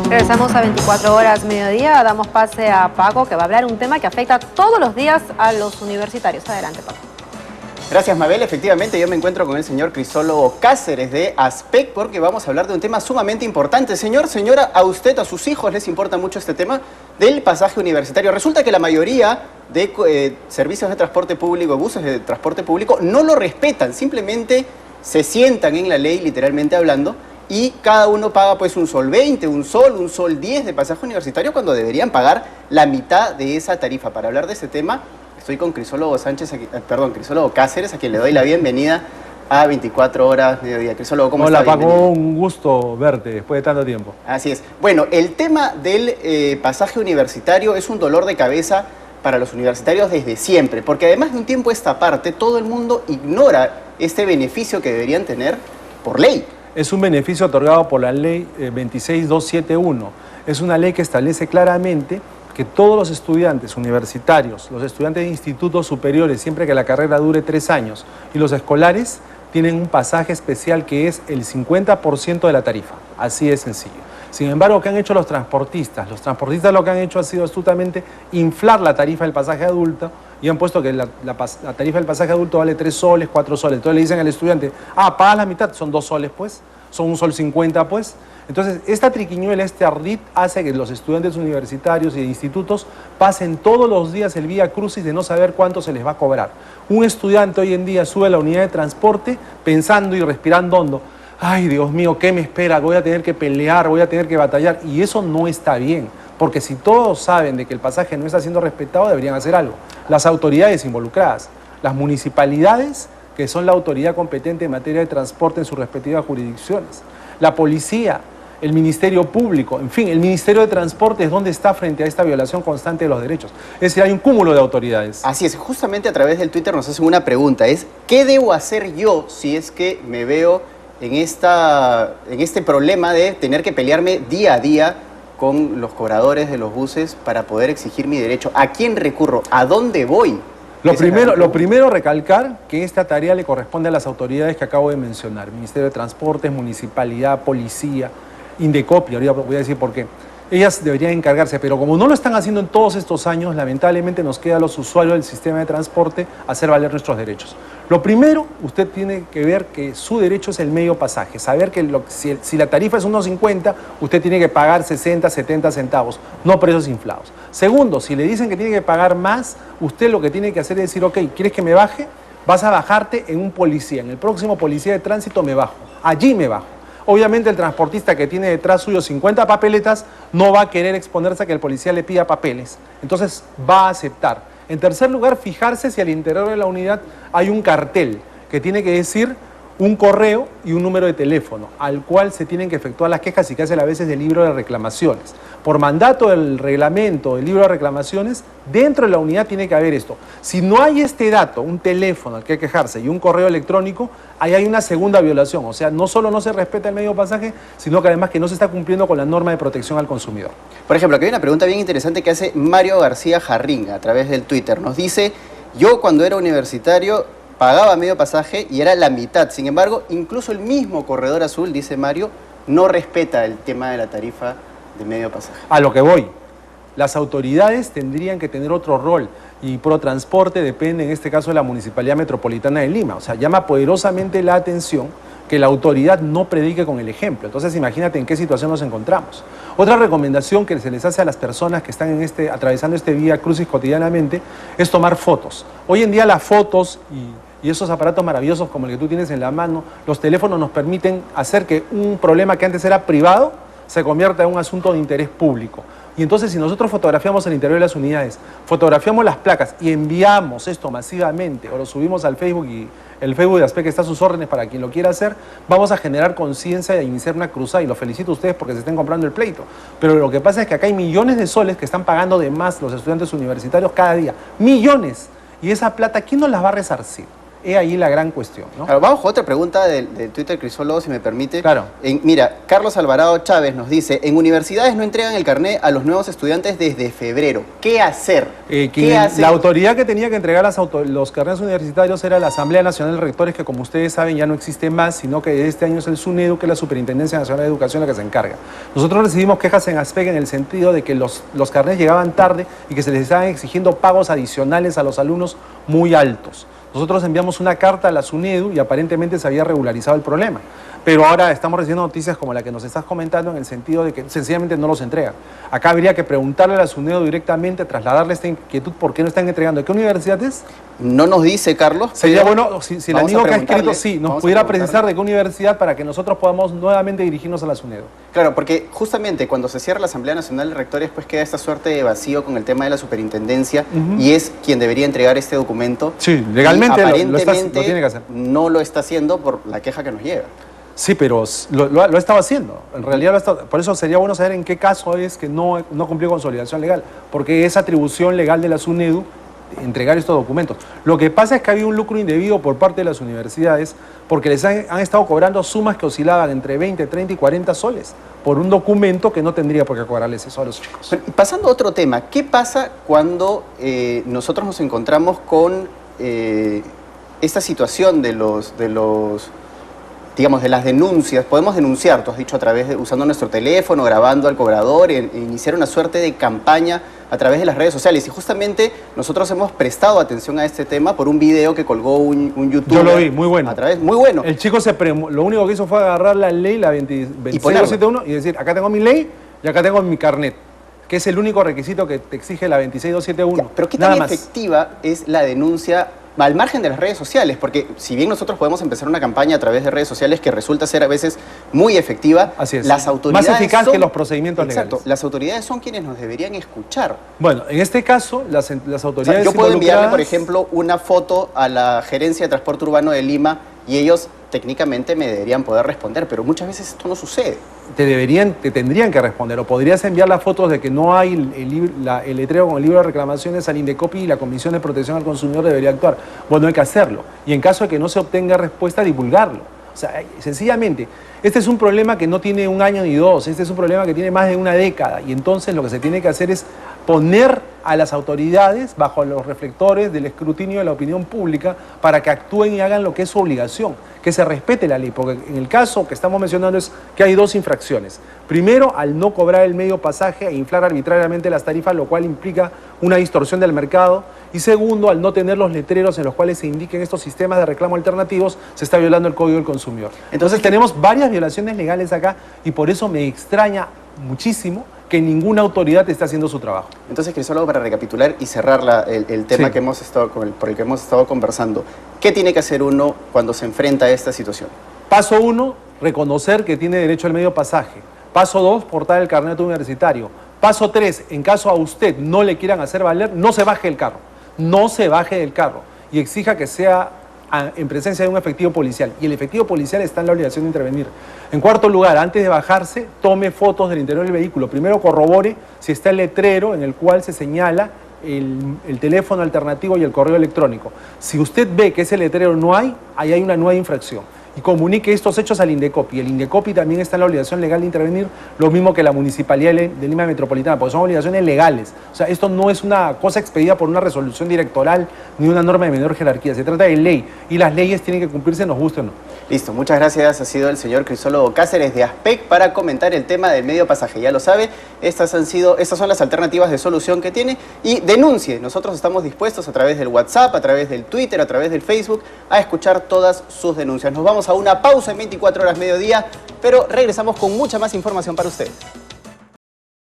Regresamos a 24 horas mediodía, damos pase a Paco, que va a hablar un tema que afecta todos los días a los universitarios. Adelante, Paco. Gracias, Mabel. Efectivamente, yo me encuentro con el señor Crisólogo Cáceres de ASPEC porque vamos a hablar de un tema sumamente importante. Señora, a usted, a sus hijos les importa mucho este tema del pasaje universitario. Resulta que la mayoría de servicios de transporte público, buses de transporte público, no lo respetan. Simplemente se sientan en la ley, literalmente hablando, y cada uno paga pues un sol 20, un sol 10 de pasaje universitario cuando deberían pagar la mitad de esa tarifa. Para hablar de este tema, estoy con Crisólogo Cáceres, a quien le doy la bienvenida a 24 horas mediodía. Crisólogo, ¿cómo está? Hola, Paco, un gusto verte después de tanto tiempo. Así es. Bueno, el tema del pasaje universitario es un dolor de cabeza para los universitarios desde siempre, porque además de un tiempo a esta parte, todo el mundo ignora este beneficio que deberían tener por ley. Es un beneficio otorgado por la ley 26271. Es una ley que establece claramente que todos los estudiantes universitarios, los estudiantes de institutos superiores, siempre que la carrera dure 3 años, y los escolares tienen un pasaje especial que es el 50% de la tarifa. Así de sencillo. Sin embargo, ¿qué han hecho los transportistas? Los transportistas lo que han hecho ha sido astutamente inflar la tarifa del pasaje adulto y han puesto que la tarifa del pasaje adulto vale 3 soles, 4 soles. Entonces le dicen al estudiante, pagas la mitad, son 2 soles pues, son 1 sol 50 pues. Entonces, esta triquiñuela, este ardid, hace que los estudiantes universitarios y de institutos pasen todos los días el vía crucis de no saber cuánto se les va a cobrar. Un estudiante hoy en día sube a la unidad de transporte pensando y respirando hondo. Ay, Dios mío, ¿qué me espera? Voy a tener que pelear, voy a tener que batallar. Y eso no está bien, porque si todos saben de que el pasaje no está siendo respetado, deberían hacer algo. Las autoridades involucradas, las municipalidades, que son la autoridad competente en materia de transporte en sus respectivas jurisdicciones, la policía, el Ministerio Público, en fin, el Ministerio de Transporte es donde está frente a esta violación constante de los derechos. Es decir, hay un cúmulo de autoridades. Así es, justamente a través del Twitter nos hacen una pregunta, es ¿qué debo hacer yo si es que me veo en este problema de tener que pelearme día a día con los cobradores de los buses para poder exigir mi derecho? ¿A quién recurro? ¿A dónde voy? Lo primero, recalcar que esta tarea le corresponde a las autoridades que acabo de mencionar, Ministerio de Transportes, Municipalidad, Policía, Indecopi, ahorita voy a decir por qué. Ellas deberían encargarse, pero como no lo están haciendo en todos estos años, lamentablemente nos queda a los usuarios del sistema de transporte hacer valer nuestros derechos. Lo primero, usted tiene que ver que su derecho es el medio pasaje, saber que si la tarifa es 1.50, usted tiene que pagar 60, 70 centavos, no precios inflados. Segundo, si le dicen que tiene que pagar más, usted lo que tiene que hacer es decir, ok, ¿quieres que me baje? Vas a bajarte en un policía, en el próximo policía de tránsito me bajo, allí me bajo. Obviamente el transportista que tiene detrás suyo 50 papeletas no va a querer exponerse a que el policía le pida papeles. Entonces va a aceptar. En tercer lugar, fijarse si al interior de la unidad hay un cartel que tiene que decir un correo y un número de teléfono al cual se tienen que efectuar las quejas y que hace a veces del libro de reclamaciones. Por mandato del reglamento del libro de reclamaciones, dentro de la unidad tiene que haber esto. Si no hay este dato, un teléfono al que quejarse y un correo electrónico, ahí hay una segunda violación. O sea, no solo no se respeta el medio pasaje, sino que además que no se está cumpliendo con la norma de protección al consumidor. Por ejemplo, aquí hay una pregunta bien interesante que hace Mario García Jarrín a través del Twitter. Nos dice, yo cuando era universitario pagaba medio pasaje y era la mitad. Sin embargo, incluso el mismo Corredor Azul, dice Mario, no respeta el tema de la tarifa de medio pasaje. A lo que voy. Las autoridades tendrían que tener otro rol y Protransporte depende en este caso de la Municipalidad Metropolitana de Lima. O sea, llama poderosamente la atención que la autoridad no predique con el ejemplo. Entonces imagínate en qué situación nos encontramos. Otra recomendación que se les hace a las personas que están atravesando este vía crucis cotidianamente es tomar fotos. Hoy en día las fotos y esos aparatos maravillosos como el que tú tienes en la mano, los teléfonos nos permiten hacer que un problema que antes era privado se convierta en un asunto de interés público. Y entonces si nosotros fotografiamos el interior de las unidades, fotografiamos las placas y enviamos esto masivamente o lo subimos al Facebook y el Facebook de ASPEC está a sus órdenes para quien lo quiera hacer, vamos a generar conciencia e iniciar una cruzada y los felicito a ustedes porque se estén comprando el pleito. Pero lo que pasa es que acá hay millones de soles que están pagando de más los estudiantes universitarios cada día. ¡Millones! Y esa plata, ¿quién nos las va a resarcir? He ahí la gran cuestión, ¿no? Ahora, vamos con otra pregunta del Twitter Crisólogo, si me permite. Claro. Mira, Carlos Alvarado Chávez nos dice, en universidades no entregan el carnet a los nuevos estudiantes desde febrero. ¿Qué hacer? ¿Qué hacer? La autoridad que tenía que entregar los carnets universitarios era la Asamblea Nacional de Rectores, que como ustedes saben ya no existe más, sino que de este año es el SUNEDU, que es la Superintendencia Nacional de Educación, la que se encarga. Nosotros recibimos quejas en ASPEC en el sentido de que los carnets llegaban tarde y que se les estaban exigiendo pagos adicionales a los alumnos muy altos. Nosotros enviamos una carta a la SUNEDU y aparentemente se había regularizado el problema. Pero ahora estamos recibiendo noticias como la que nos estás comentando en el sentido de que sencillamente no los entregan. Acá habría que preguntarle a la SUNEDU directamente, trasladarle esta inquietud, ¿por qué no están entregando? ¿De qué universidad es? No nos dice, Carlos. Sería bueno, si el amigo que ha escrito, sí, nos pudiera preguntarle. precisar de qué universidad para que nosotros podamos nuevamente dirigirnos a la SUNEDU. Claro, porque justamente cuando se cierra la Asamblea Nacional de Rectores, pues queda esta suerte de vacío con el tema de la superintendencia y es quien debería entregar este documento. Sí, legalmente aparentemente lo tiene que hacer. No lo está haciendo por la queja que nos llega. Sí, pero lo estaba haciendo. En realidad lo estaba. Por eso sería bueno saber en qué caso es que no cumplió con su obligación legal, porque es atribución legal de la SUNEDU entregar estos documentos. Lo que pasa es que había un lucro indebido por parte de las universidades porque les han estado cobrando sumas que oscilaban entre 20, 30 y 40 soles por un documento que no tendría por qué cobrarles eso a los chicos. Bueno, pasando a otro tema, ¿qué pasa cuando nosotros nos encontramos con esta situación de las denuncias? Podemos denunciar, tú has dicho, usando nuestro teléfono, grabando al cobrador, iniciar una suerte de campaña a través de las redes sociales. Y justamente nosotros hemos prestado atención a este tema por un video que colgó un youtuber. Yo lo vi, muy bueno. Muy bueno. El chico lo único que hizo fue agarrar la ley, la 26271, y decir, acá tengo mi ley y acá tengo mi carnet, que es el único requisito que te exige la 26271. Pero ¿qué tan efectiva es la denuncia al margen de las redes sociales? Porque si bien nosotros podemos empezar una campaña a través de redes sociales que resulta ser a veces muy efectiva, así es, las autoridades más eficaz que los procedimientos legales. Exacto, las autoridades son quienes nos deberían escuchar. Bueno, en este caso, las autoridades yo puedo enviarle, por ejemplo, una foto a la Gerencia de Transporte Urbano de Lima y ellos técnicamente me deberían poder responder, pero muchas veces esto no sucede. Te tendrían que responder, o podrías enviar las fotos de que no hay el letrero con el libro de reclamaciones al INDECOPI y la Comisión de Protección al Consumidor debería actuar. Bueno, hay que hacerlo. Y en caso de que no se obtenga respuesta, divulgarlo. O sea, sencillamente, este es un problema que no tiene un año ni dos, este es un problema que tiene más de una década, y entonces lo que se tiene que hacer es poner a las autoridades bajo los reflectores del escrutinio de la opinión pública para que actúen y hagan lo que es su obligación, que se respete la ley, porque en el caso que estamos mencionando es que hay dos infracciones. Primero, al no cobrar el medio pasaje e inflar arbitrariamente las tarifas, lo cual implica una distorsión del mercado. Y segundo, al no tener los letreros en los cuales se indiquen estos sistemas de reclamo alternativos, se está violando el Código del Consumidor. Entonces tenemos varias violaciones legales acá y por eso me extraña muchísimo que ninguna autoridad esté haciendo su trabajo. Entonces, Crisólogo, para recapitular y cerrar el tema que por el que hemos estado conversando, ¿qué tiene que hacer uno cuando se enfrenta a esta situación? Paso 1, reconocer que tiene derecho al medio pasaje. Paso 2, portar el carnet universitario. Paso 3, en caso a usted no le quieran hacer valer, no se baje del carro. No se baje del carro y exija que sea en presencia de un efectivo policial. Y el efectivo policial está en la obligación de intervenir. En cuarto lugar, antes de bajarse, tome fotos del interior del vehículo. Primero corrobore si está el letrero en el cual se señala el teléfono alternativo y el correo electrónico. Si usted ve que ese letrero no hay, ahí hay una nueva infracción. Y comunique estos hechos al INDECOPI. El INDECOPI también está en la obligación legal de intervenir, lo mismo que la Municipalidad de Lima Metropolitana, porque son obligaciones legales. O sea, esto no es una cosa expedida por una resolución directoral ni una norma de menor jerarquía. Se trata de ley y las leyes tienen que cumplirse, nos guste o no. Listo, muchas gracias. Ha sido el señor Crisólogo Cáceres de ASPEC para comentar el tema del medio pasaje. Ya lo sabe, estas son las alternativas de solución que tiene. Y denuncie. Nosotros estamos dispuestos a través del WhatsApp, a través del Twitter, a través del Facebook, a escuchar todas sus denuncias. Nos vamos a una pausa en 24 horas mediodía, pero regresamos con mucha más información para ustedes.